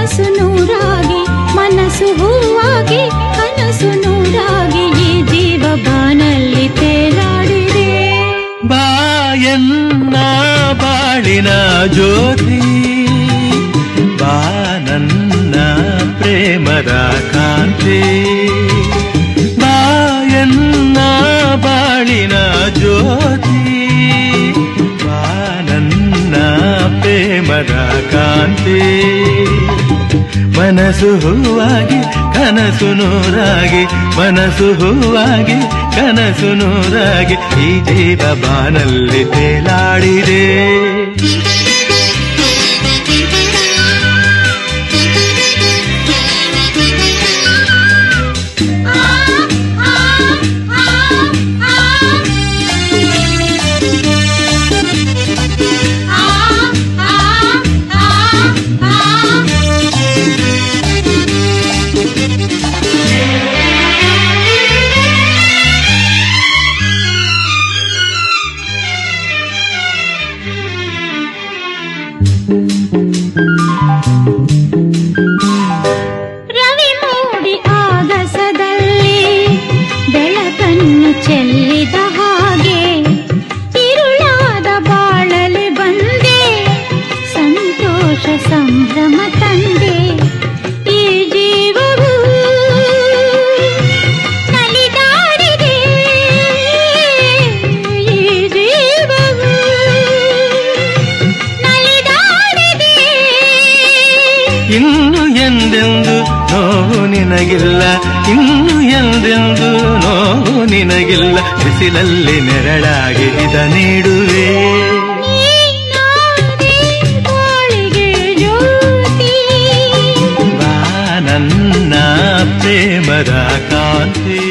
ಕನಸು ನೂರಾಗಿ ಮನಸ್ಸು ಹೂವಾಗಿ ಕನಸು ನೂರಾಗಿ ಈ ಜೀವ ಬಾನಲ್ಲಿ ತೇಲಾಡಿದೆ. ಬಾಯನ್ನ ಬಾಳಿನ ಜ್ಯೋತಿ, ಬಾ ನನ್ನ ಪ್ರೇಮದ ಕಾಂತಿ. ಬಾಯನ್ನ ಬಾಳಿನ ಜ್ಯೋತಿ, ಬಾ ನನ್ನ ಪ್ರೇಮದ ಕಾಂತಿ. ಮನಸ್ಸು ಹೂವಾಗಿ ಕನಸು ನೂರಾಗಿ, ಮನಸ್ಸು ಹೂವಾಗಿ ಕನಸು ನೂರಾಗಿ ಈ ಜೀವ ಬಾನಲ್ಲಿ ತೇಲಾಡಿದೆ. ರವಿ ಮೂಡಿ ಆಗಸದಲ್ಲಿ ಬೆಳಕನ್ನು ಚೆಲ್ಲಿದ ಹಾಗೆ ತಿರುಳಾದ ಬಾಳಲಿ ಬಂದೆ, ಸಂತೋಷ ಸಂಭ್ರಮ ತಂದೆ. ಈ ಜೀವವು ನಲಿದಾಡಿದೆ, ಈ ಜೀವವು ನಲಿದಾಡಿದೆ. ಇನ್ನು ಎಂದೆಂದು ನೋವು ನಿನಗಿಲ್ಲ, ಇನ್ನು ಎಂದೆಂದು ನೋವು ನಿನಗಿಲ್ಲ. ಬಿಸಿಲಲ್ಲಿ ನೆರಳಾಗಿ ಇದ ನೀಡುವೆ. ನೀನಾದೆ ಬಾಳಿಗೆ ಜ್ಯೋತಿ, ಬಾ ನನ್ನ ಪ್ರೇಮದ ಕಾಂತಿ.